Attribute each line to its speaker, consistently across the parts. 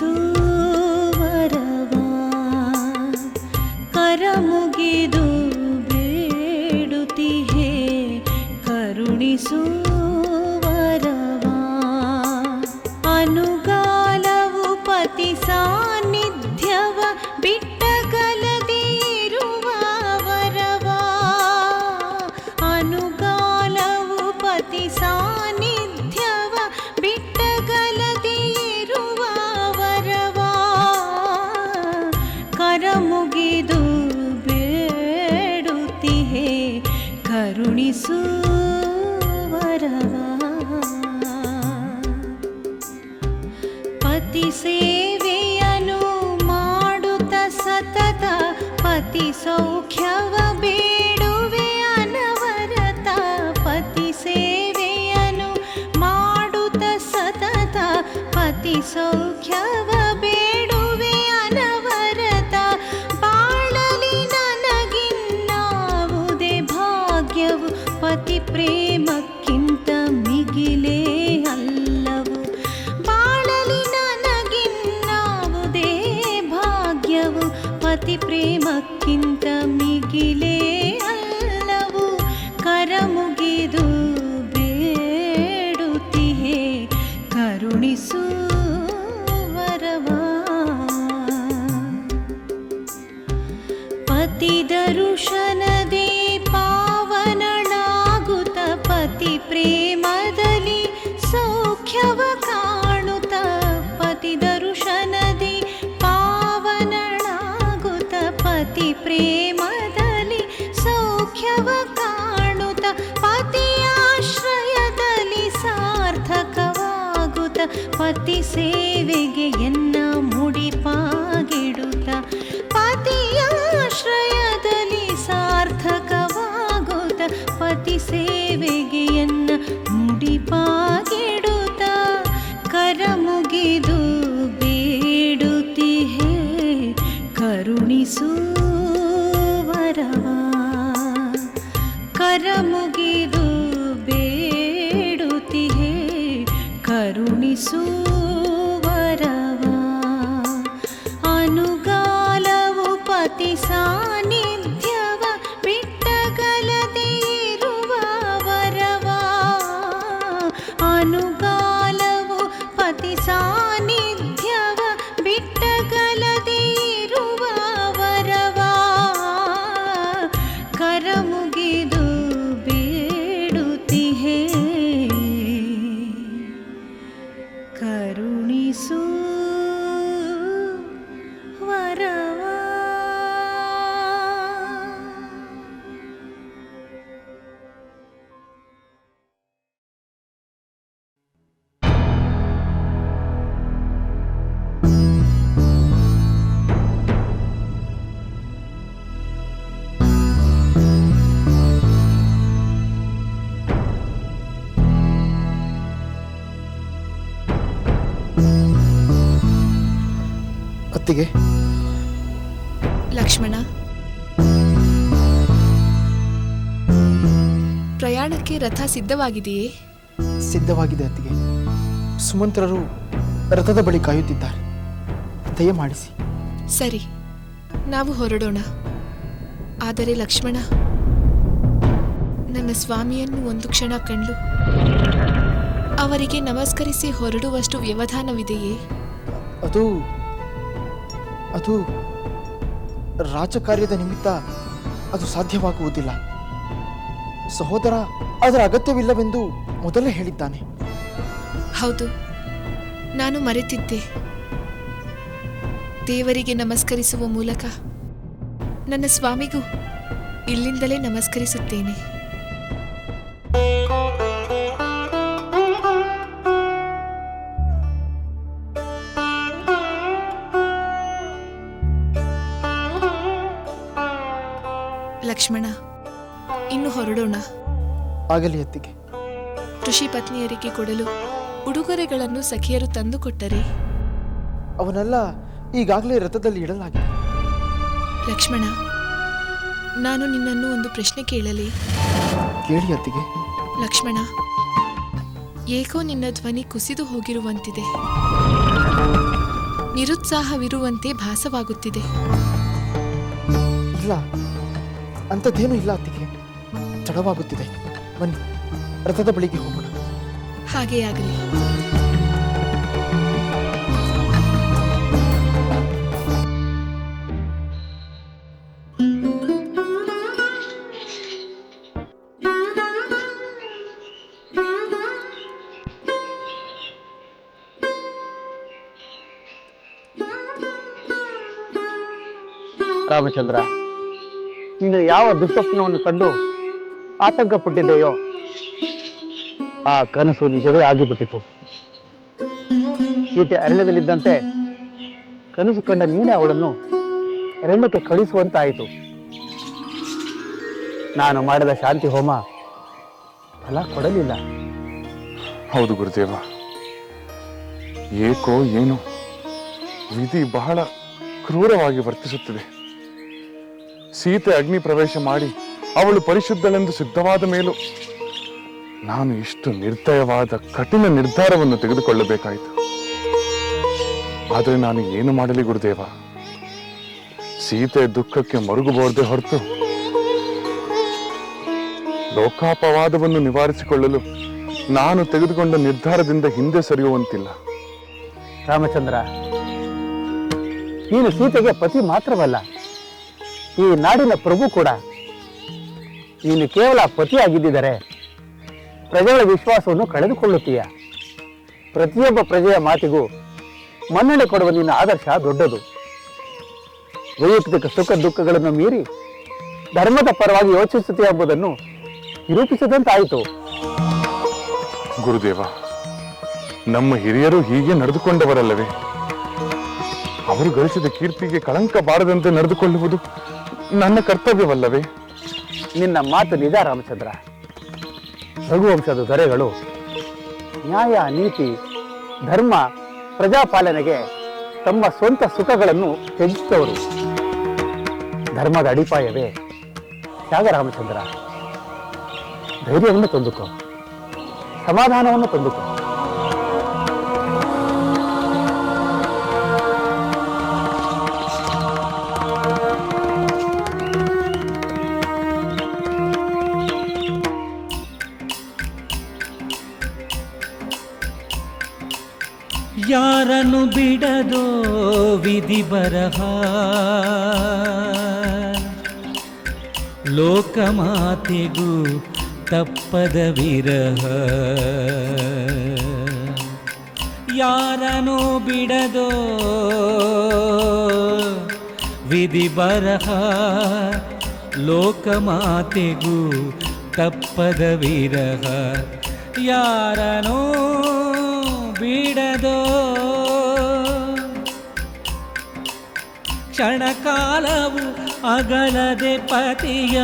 Speaker 1: ಕರುಣಿಸು ವರವಾ ಕರ ಮುಗಿದು ಬೇಡುತ್ತಿಹೆ ಕರುಣಿಸು ವರವಾ ಅನುಗಾಲವು ಪತಿ ಸಾನ್ನಿಧ್ಯವ ಬಿಟ್ಟಗಲದೆ ಇರುವ ವರವಾ ಅನುಗಾಲವು ಪತಿ ಸಾನ್ನಿಧ್ಯವ ಬಿಟ್ಟಗಲದೆ ಇರುವ ವರವಾ ಕರ ಮುಗಿದು ಬೇಡುತ್ತಿಹೆ ಕರುಣಿಸು ವರವಾ ಪತಿ ಸೇವೆಯನು ಮಾಡುತ್ತ ಸತತ ಪತಿ ಸೌಖ್ಯವ ಬೇಡುವೆ ಅನವರತ ಪತಿ ಸೇವೆಯನು ಮಾಡುತ್ತ ಸತತ ಪತಿ ಸೌಖ್ಯವ ಬೇಡುವೆ ಅನವರತ ಬಾಳಲಿ ನನಗಿನ್ನಾವುದೇ ಭಾಗ್ಯವು ಪತಿ ಪ್ರೇಮಕ್ಕಿಂತ ಮಿಗಿಲೇ ಅಲ್ಲವು ಬಾಳಲಿ ನನಗಿನ್ನಾವುದೇ ಭಾಗ್ಯವು ಪತಿ ಪ್ರೇಮಕ್ಕಿಂತ ಮಿಗಿಲೇ ಅಲ್ಲವು ಕರ ಮುಗಿದು ಬೇಡುತ್ತಿಹೆ ಕರುಣಿಸು ವರವಾ ಪತಿ ದರುಶನದೇ ಪಾವನಳಾಗುತ್ತ ಪತಿ ಪ್ರೇಮದಲ್ಲಿ ಸೌಖ್ಯವ ಕಾಣುತ್ತ ಪತಿ ದರುಶನದಿ ಪಾವನಳಾಗುತ್ತ ಪತಿ ಪ್ರೇಮದಲ್ಲಿ ಸೌಖ್ಯವ ಕಾಣುತ್ತ ಪತಿಯಾಶ್ರಯದಲ್ಲಿ ಸಾರ್ಥಕವಾಗುತ್ತ ಪತಿ ಸೇವೆಗೆ ಎನ್ನ ಮುಡಿಪಾಗಿಡುತ್ತ ಪತಿಯಾಶ್ರಯದಲ್ಲಿ ಸಾರ್ಥಕವಾಗುತ್ತ ಪತಿ ಸೇವೆಗೆ ಎನ್ನ ಮುಡಿಪಾಗಿಡುತ್ತ ಕರ ಮುಗಿದು ಬೇಡುತ್ತಿಹೆ ಕರುಣಿಸು ವರವಾ ಕರ ಮುಗಿದು ಬೇಡುತ್ತಿಹೆ ಕರುಣಿಸು ವರವಾ ಅನುಗಾಲವು ಪತಿ ಸಾನ್ನಿಧ್ಯವ ಬಿಟ್ಟಗಲದೆ ಇರುವ ವರವಾ ಅನುಗಾಲವು ಪತಿ ಸಾನ್ನಿಧ್ಯವ ಬಿಟ್ಟಗಲದೆ ಇರುವ ವರವಾ ಕರ ಮುಗಿದು ಬೇಡುತ್ತಿಹೆ ಕರುಣಿಸು ವರವಾ
Speaker 2: ಅತ್ತಿಗೆ
Speaker 3: ಲಕ್ಷ್ಮಣ, ಪ್ರಯಾಣಕ್ಕೆ ರಥ ಸಿದ್ಧವಾಗಿದೆಯೇ?
Speaker 2: ಸಿದ್ಧವಾಗಿದೆ ಅತ್ತಿಗೆ. ಸುಮಂತ್ರರು ರಥದ ಬಳಿ ಕಾಯುತ್ತಿದ್ದಾರೆ. ದಯಮಾಡಿಸಿ.
Speaker 3: ಸರಿ, ನಾವು ಹೊರಡೋಣ. ಆದರೆ ಲಕ್ಷ್ಮಣ, ನನ್ನ ಸ್ವಾಮಿಯನ್ನು ಒಂದು ಕ್ಷಣ ಕಂಡು ಅವರಿಗೆ ನಮಸ್ಕರಿಸಿ ಹೊರಡುವಷ್ಟು ವ್ಯವಧಾನವಿದೆಯೇ?
Speaker 2: ಅದು ರಾಜಕಾರ್ಯದ ನಿಮಿತ್ತ ಅದು ಸಾಧ್ಯವಾಗುವುದಿಲ್ಲ. ಸಹೋದರ ಅದರ ಅಗತ್ಯವಿಲ್ಲವೆಂದು ಮೊದಲೇ ಹೇಳಿದ್ದಾನೆ.
Speaker 3: ಹೌದು, ನಾನು ಮರೆತಿದ್ದೆ. ದೇವರಿಗೆ ನಮಸ್ಕರಿಸುವ ಮೂಲಕ ನನ್ನ ಸ್ವಾಮಿಗೂ ಇಲ್ಲಿಂದಲೇ ನಮಸ್ಕರಿಸುತ್ತೇನೆ. ಲಕ್ಷ್ಮಣ, ಇನ್ನು ಹೊರಡೋಣ.
Speaker 2: ಆಗಲಿ ಅತ್ತಿಗೆ.
Speaker 3: ಋಷಿ ಪತ್ನಿಯರಿಗೆ ಕೊಡಲು ಉಡುಗೊರೆಗಳನ್ನು ಸಖಿಯರು ತಂದುಕೊಟ್ಟರೆ?
Speaker 2: ಅವನೆಲ್ಲ ಈಗಾಗಲೇ ರಥದಲ್ಲಿ ಇಡಲಾಗಿದೆ.
Speaker 3: ಲಕ್ಷ್ಮಣ, ನಾನು ನಿನ್ನನ್ನು ಒಂದು ಪ್ರಶ್ನೆ ಕೇಳಲಿ?
Speaker 2: ಕೇಳಿ ಅತ್ತಿಗೆ.
Speaker 3: ಲಕ್ಷ್ಮಣ, ಏಕೋ ನಿನ್ನ ಧ್ವನಿ ಕುಸಿದು ಹೋಗಿರುವಂತಿದೆ. ನಿರುತ್ಸಾಹವಿರುವಂತೆ ಭಾಸವಾಗುತ್ತಿದೆ.
Speaker 2: ಇಲ್ಲ, ಅಂಥದ್ದೇನೂ ಇಲ್ಲ ಅತ್ತಿಗೆ. ತಡವಾಗುತ್ತಿದೆ. ಬನ್ನಿ, ರಥದ ಬಳಿಗೆ ಹೋಗೋಣ.
Speaker 3: ಹಾಗೇ ಆಗಲಿ.
Speaker 4: ರಾಮಚಂದ್ರ, ನೀನು ಯಾವ ದುಸ್ವಪ್ನವನ್ನು ಕಂಡು ಆತಂಕಪಟ್ಟಿದೆಯೋ ಆ ಕನಸು ನಿಜವೇ ಆಗಿಬಿಟ್ಟಿತು. ಸೀತೆ ಅರಣ್ಯದಲ್ಲಿದ್ದಂತೆ ಕನಸು ಕಂಡ ನೀನೇ ಅವಳನ್ನು ಅರಣ್ಯಕ್ಕೆ ಕಳಿಸುವಂತಾಯಿತು. ನಾನು ಮಾಡಿದ ಶಾಂತಿ ಹೋಮ ಫಲ ಕೊಡಲಿಲ್ಲ.
Speaker 5: ಹೌದು ಗುರುದೇವ, ಏಕೋ ಏನು ವಿಧಿ ಬಹಳ ಕ್ರೂರವಾಗಿ ವರ್ತಿಸುತ್ತಿದೆ. ಸೀತೆ ಅಗ್ನಿ ಪ್ರವೇಶ ಮಾಡಿ ಅವಳು ಪರಿಶುದ್ಧಳೆಂದು ಸಿದ್ಧವಾದ ಮೇಲೂ ನಾನು ಇಷ್ಟು ನಿರ್ದಯವಾದ ಕಠಿಣ ನಿರ್ಧಾರವನ್ನು ತೆಗೆದುಕೊಳ್ಳಬೇಕಾಯಿತು. ಆದರೆ ನಾನು ಏನು ಮಾಡಲಿ ಗುರುದೇವ? ಸೀತೆ ದುಃಖಕ್ಕೆ ಮರುಗಬಹುದೇ ಹೊರತು ಲೋಕಾಪವಾದವನ್ನು ನಿವಾರಿಸಿಕೊಳ್ಳಲು ನಾನು ತೆಗೆದುಕೊಂಡ ನಿರ್ಧಾರದಿಂದ ಹಿಂದೆ ಸರಿಯುವಂತಿಲ್ಲ.
Speaker 4: ರಾಮಚಂದ್ರ, ನೀನು ಸೀತೆಗೆ ಪತಿ ಮಾತ್ರವಲ್ಲ, ಈ ನಾಡಿನ ಪ್ರಭು ಕೂಡ. ನೀನು ಕೇವಲ ಪತಿಯಾಗಿದ್ದರೆ ಪ್ರಜೆಗಳ ವಿಶ್ವಾಸವನ್ನು ಕಳೆದುಕೊಳ್ಳುತ್ತೀಯ. ಪ್ರತಿಯೊಬ್ಬ ಪ್ರಜೆಯ ಮಾತಿಗೂ ಮನ್ನಣೆ ಕೊಡುವ ನಿನ್ನ ಆದರ್ಶ ದೊಡ್ಡದು. ವೈಯಕ್ತಿಕ ಸುಖ ದುಃಖಗಳನ್ನು ಮೀರಿ ಧರ್ಮದ ಪರವಾಗಿ ಯೋಚಿಸುತ್ತೀಯ ಎಂಬುದನ್ನು ನಿರೂಪಿಸಿದಂತಾಯಿತು.
Speaker 5: ಗುರುದೇವ, ನಮ್ಮ ಹಿರಿಯರು ಹೀಗೆ ನಡೆದುಕೊಂಡವರಲ್ಲವೇ? ಅವರು ಗಳಿಸಿದ ಕೀರ್ತಿಗೆ ಕಳಂಕ ಬಾರದಂತೆ ನಡೆದುಕೊಳ್ಳುವುದು ನನ್ನ ಕರ್ತವ್ಯವಲ್ಲವೇ?
Speaker 4: ನಿನ್ನ ಮಾತು ನಿಜ ರಾಮಚಂದ್ರ. ರಘುವಂಶದ ದೊರೆಗಳು ನ್ಯಾಯ, ನೀತಿ, ಧರ್ಮ, ಪ್ರಜಾಪಾಲನೆಗೆ ತಮ್ಮ ಸ್ವಂತ ಸುಖಗಳನ್ನು ತ್ಯಜಿಸಿದವರು. ಧರ್ಮದ ಅಡಿಪಾಯವೇ ತ್ಯಾಗ. ರಾಮಚಂದ್ರ, ಧೈರ್ಯವನ್ನು ತಂದುಕೋ, ಸಮಾಧಾನವನ್ನು ತಂದುಕೋ.
Speaker 6: ಯಾರನ್ನು ಬಿಡದೋ ವಿಧಿ ಬರಹ, ಲೋಕಮಾತೆಗೂ ತಪ್ಪದ ವಿರಹ. ಯಾರನ್ನು ಬಿಡದೋ ವಿಧಿ ಬರಹ, ಲೋಕಮಾತೆಗೂ ತಪ್ಪದ ವಿರಹ. ಯಾರನೋ ಬಿಡದೋ ಕ್ಷಣಕಾಲವು ಅಗಲದೆ ಪತಿಯ,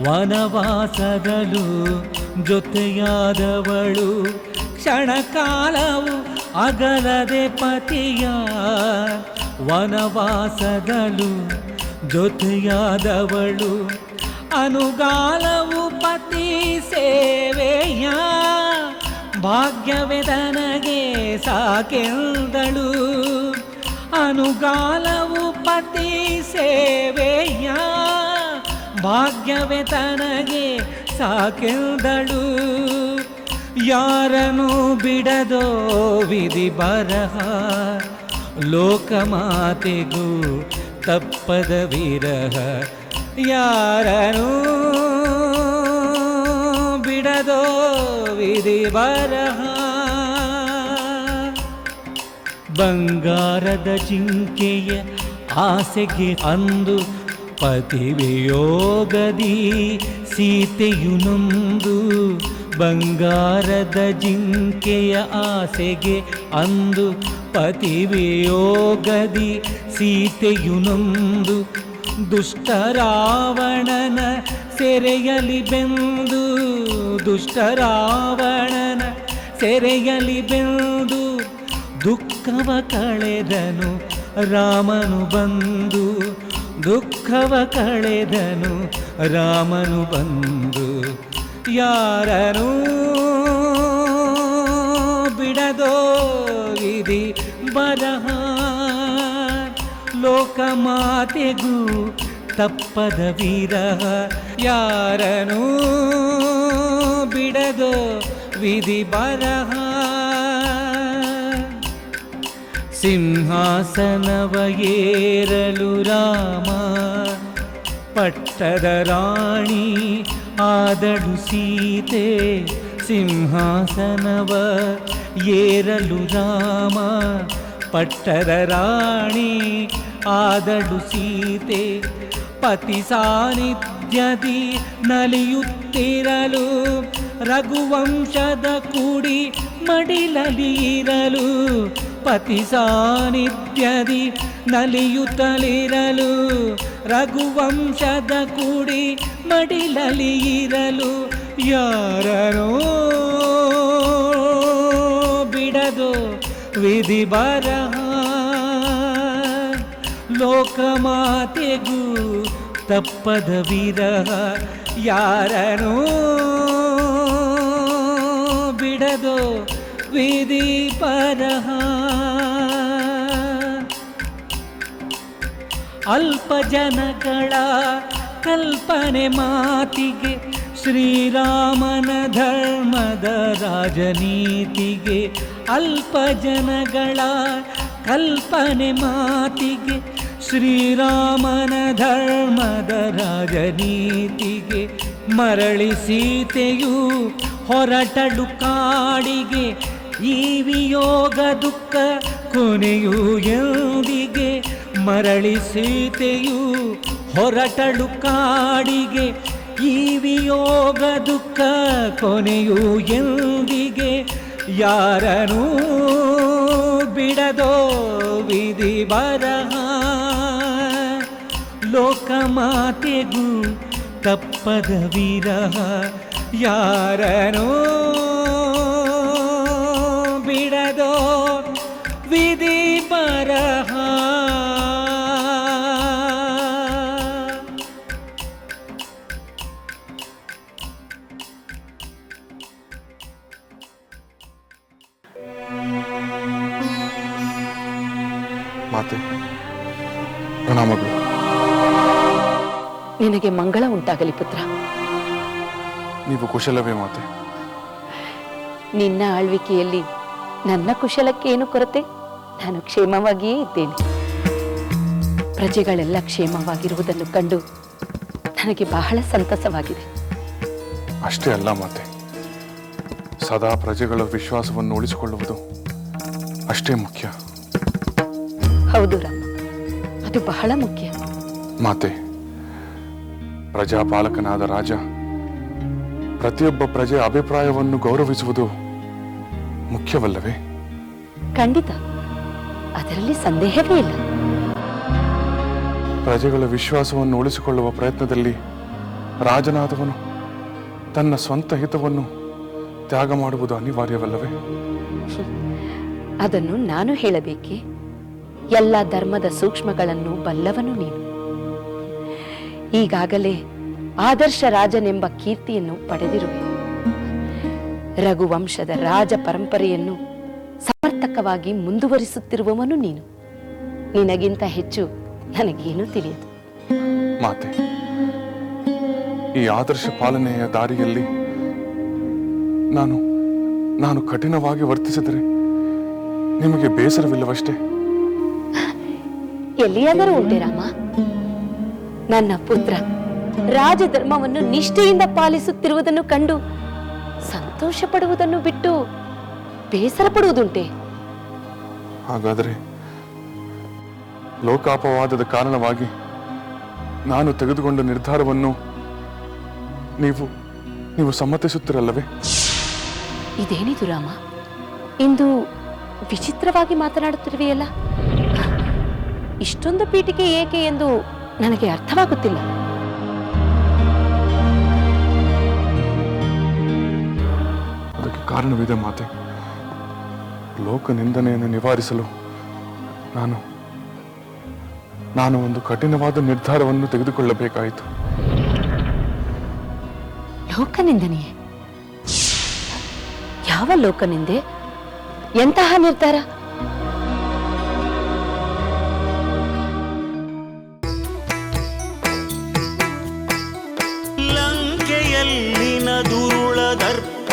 Speaker 6: ವನವಾಸದಲು ಜೊತೆಯಾದವಳು. ಕ್ಷಣಕಾಲವು ಅಗಲದೆ ಪತಿಯ, ವನವಾಸದಲು ಜೊತೆಯಾದವಳು. ಅನುಗಾಲವು ಪತಿ ಸೇವೆಯ, ಭಾಗ್ಯವೆದನಗೆ ಸಾಕೆಂದಳು. ಅನುಗಾಲವು ಪತಿ ಸೇವೆಯ, ಭಾಗ್ಯವೆತನಗೆ ಸಾಕೆಂದಳು. ಯಾರನ್ನು ಬಿಡದೋ ವಿಧಿ ಬರಹ, ಲೋಕಮಾತೆಗೂ ತಪ್ಪದ ವಿರಹ. ಯಾರನ್ನು ಬಿಡದೋ ವಿಧಿ ಬರಹ. ಬಂಗಾರದ ಜಿಂಕೆಯ ಆಸೆಗೆ ಅಂದು ಪತಿವಿಯೋಗದಿ ಸೀತೆಯು ನೊಂದು. ಬಂಗಾರದ ಜಿಂಕೆಯ ಆಸೆಗೆ ಅಂದು ಪತಿವಿಯೋಗದಿ ಸೀತೆಯು ನೊಂದು. ದುಷ್ಟರಾವಣನ ಸೆರೆಯಲಿ ಬೆಂದು, ದುಷ್ಟರಾವಣನ ಸೆರೆಯಲಿ ಬೆಂದು. ದುಃಖವ ಕಳೆದನು ರಾಮನು ಬಂದು, ದುಃಖವ ಕಳೆದನು ರಾಮನು ಬಂದು. ಯಾರನೂ ಬಿಡದೋ ವಿಧಿ ಬರಹ ಲೋಕಮಾತೆಗೂ ತಪ್ಪದ ವಿರಹ ಯಾರನೂ ಬಿಡದೋ ವಿಧಿ ಬರಹ ಸಿಂಹಾಸನವ ಏರಲು ರಾಮ ಪಟ್ಟದ ರಾಣಿ ಆದಳು ಸೀತೆ ಸಿಂಹಾಸನವ ಏರಲು ರಾಮ ಪಟ್ಟದ ರಾಣಿ ಆದಳು ಸೀತೆ ಪತಿ ಸಾನ್ನಿಧ್ಯದಿ ನಲಿಯುತ್ತಿರಲು ರಘುವಂಶದ ಕುಡಿ ಮಡಿಲಲಿರಲು ಪತಿ ಸಾನ್ನಿಧ್ಯದಿ ನಲಿಯುತ್ತಲಿರಲು ರಘುವಂಶದ ಕುಡಿ ಮಡಿಲಲಿರಲು ಯಾರನೋ ಬಿಡದೋ ವಿಧಿ ಬರಹ ಲೋಕಮಾತೆಗೂ ತಪ್ಪದ ವಿರಹ ಯಾರನೋ ಬಿಡದೋ ವಿಧಿ ಬರಹ ಅಲ್ಪ ಜನಗಳ ಕಲ್ಪನೆ ಮಾತಿಗೆ ಶ್ರೀರಾಮನ ಧರ್ಮದ ರಾಜನೀತಿಗೆ ಅಲ್ಪ ಜನಗಳ ಕಲ್ಪನೆ ಮಾತಿಗೆ ಶ್ರೀರಾಮನ ಧರ್ಮದ ರಾಜನೀತಿಗೆ ಮರಳಿ ಸೀತೆಯು ಹೊರಟಳು ಕಾಡಿಗೆ ಈ ವಿಯೋಗ ದುಃಖ ಕೊನೆಯು ಎಂದಿಗೆ ಮರಳಿ ಸೀತೆಯು ಹೊರಟಳು ಕಾಡಿಗೆ ಈ ವಿಯೋಗ ದುಃಖ ಕೊನೆಯು ಎಂದಿಗೆ ಯಾರನೂ ಬಿಡದೋ ವಿಧಿ ಬರಹ ಲೋಕಮಾತೆಗೂ ತಪ್ಪದ ವಿರಹ ಯಾರನೋ ಬಿಡದೋ ವಿಧಿ ಬರಹ
Speaker 5: ಮಾತೆ ಪ್ರಣಾಮಗಳು.
Speaker 7: ನಿನಗೆ ಮಂಗಳ ಉಂಟಾಗಲಿ ಪುತ್ರ.
Speaker 5: ನೀವು ಕುಶಲವೇ ಮಾತೆ?
Speaker 7: ನಿನ್ನ ಆಳ್ವಿಕೆಯಲ್ಲಿ ನನ್ನ ಕುಶಲಕ್ಕೇನು ಕೊರತೆ? ನಾನು ಕ್ಷೇಮವಾಗಿಯೇ ಇದ್ದೇನೆ. ಪ್ರಜೆಗಳೆಲ್ಲ ಕ್ಷೇಮವಾಗಿರುವುದನ್ನು ಕಂಡು ನನಗೆ ಬಹಳ ಸಂತಸವಾಗಿದೆ.
Speaker 5: ಅಷ್ಟೇ ಅಲ್ಲ ಮಾತೆ, ಸದಾ ಪ್ರಜೆಗಳ ವಿಶ್ವಾಸವನ್ನು ಉಳಿಸಿಕೊಳ್ಳುವುದು ಅಷ್ಟೇ ಮುಖ್ಯ.
Speaker 7: ಹೌದು ರಾಮ, ಅದು ಬಹಳ ಮುಖ್ಯ.
Speaker 5: ಮಾತೆ, ಪ್ರಜಾಪಾಲಕನಾದ ರಾಜ ಪ್ರತಿಯೊಬ್ಬ ಪ್ರಜೆಯ ಅಭಿಪ್ರಾಯವನ್ನು ಗೌರವಿಸುವುದು ಮುಖ್ಯವಲ್ಲವೇ?
Speaker 7: ಖಂಡಿತ, ಅದರಲ್ಲಿ ಸಂದೇಹವೇ ಇಲ್ಲ.
Speaker 5: ಪ್ರಜೆಗಳ ವಿಶ್ವಾಸವನ್ನು ಉಳಿಸಿಕೊಳ್ಳುವ ಪ್ರಯತ್ನದಲ್ಲಿ ರಾಜನಾದವನು ತನ್ನ ಸ್ವಂತ ಹಿತವನ್ನು ತ್ಯಾಗ ಮಾಡುವುದು ಅನಿವಾರ್ಯವಲ್ಲವೇ?
Speaker 7: ಅದನ್ನು ನಾನು ಹೇಳಬೇಕೆ? ಎಲ್ಲ ಧರ್ಮದ ಸೂಕ್ಷ್ಮಗಳನ್ನು ಬಲ್ಲವನು ನೀನು. ಈಗಾಗಲೇ ಆದರ್ಶ ರಾಜನೆಂಬ ಕೀರ್ತಿಯನ್ನು ಪಡೆದಿರುವೆ. ರಘುವಂಶದ ರಾಜ ಪರಂಪರೆಯನ್ನು ಸಮರ್ಥಕವಾಗಿ ಮುಂದುವರಿಸುತ್ತಿರುವವನು ನೀನು. ನಿನಗಿಂತ ಹೆಚ್ಚು ನನಗೇನೂ ತಿಳಿಯದು.
Speaker 5: ಮಾತೆ, ಈ ಆದರ್ಶ ಪಾಲನೆಯ ದಾರಿಯಲ್ಲಿ ನಾನು ಕಠಿಣವಾಗಿ ವರ್ತಿಸಿದರೆ ನಿಮಗೆ ಬೇಸರವಿಲ್ಲವಷ್ಟೇ?
Speaker 7: ಎಲ್ಲಿಯಾದರೂ ಉಂಟೆ ರಾಮ? ನನ್ನ ಪುತ್ರ ರಾಜಧರ್ಮವನ್ನು ನಿಷ್ಠೆಯಿಂದ ಪಾಲಿಸುತ್ತಿರುವುದನ್ನು ಕಂಡು ಸಂತೋಷ ಪಡುವುದನ್ನು ಬಿಟ್ಟು ಬೇಸರ ಪಡುವುದುಂಟೆ?
Speaker 5: ಹಾಗಾದರೆ ಲೋಕಾಪವಾದದ ಕಾರಣವಾಗಿ ನಾನು ತೆಗೆದುಕೊಂಡ ನಿರ್ಧಾರವನ್ನು ನೀವು ಸಮ್ಮತಿಸುತ್ತಿರಲ್ಲವೇ?
Speaker 7: ಇದೇನಿದು ರಾಮ, ಇಂದು ವಿಚಿತ್ರವಾಗಿ ಮಾತನಾಡುತ್ತಿರುವೆಯಲ್ಲ? ಇಷ್ಟೊಂದು ಪೀಠಿಕೆ ಏಕೆ ಎಂದು ನನಗೆ ಅರ್ಥವಾಗುತ್ತಿಲ್ಲ.
Speaker 5: ಅದಕ್ಕೆ ಕಾರಣವಿದೆ ಮಾತೆ. ಲೋಕ ನಿಂದನೆಯನ್ನು ನಿವಾರಿಸಲು ನಾನು ಒಂದು ಕಠಿಣವಾದ ನಿರ್ಧಾರವನ್ನು ತೆಗೆದುಕೊಳ್ಳಬೇಕಾಯಿತು.
Speaker 7: ಲೋಕನಿಂದನೆಯೇ? ಯಾವ ಲೋಕನಿಂದೆ? ಎಂತಹ ನಿರ್ಧಾರ?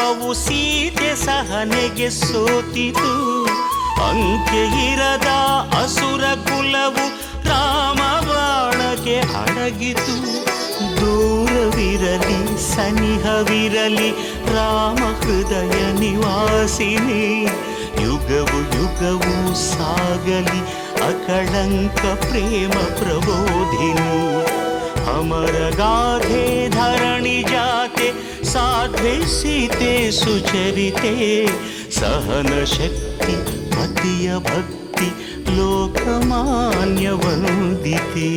Speaker 8: ಧರ್ಮವು ಸೀತೆ ಸಹನೆಗೆ ಸೋತಿತು. ಅಂತ್ಯ ಇರದ ಅಸುರ ಕುಲವು ರಾಮ ಬಾಣಕ್ಕೆ ಅಡಗಿತು. ದೂರವಿರಲಿ ಸನಿಹವಿರಲಿ ರಾಮ ಹೃದಯ ನಿವಾಸಿನಿ. ಯುಗವು ಯುಗವು ಸಾಗಲಿ ಅಕಳಂಕ ಪ್ರೇಮ ಪ್ರಬೋಧಿನಿ. ಅಮರ ಗಾಧೆ ಧರಣಿ ಜಾತೆ ಸಾಧ್ವೆ ಸೀತೆ ಸುಚರಿತೆ. ಸಹನ ಶಕ್ತಿ ಪತಿಯ ಭಕ್ತಿ ಲೋಕಮಾನ್ಯ ವಂದಿತೆ.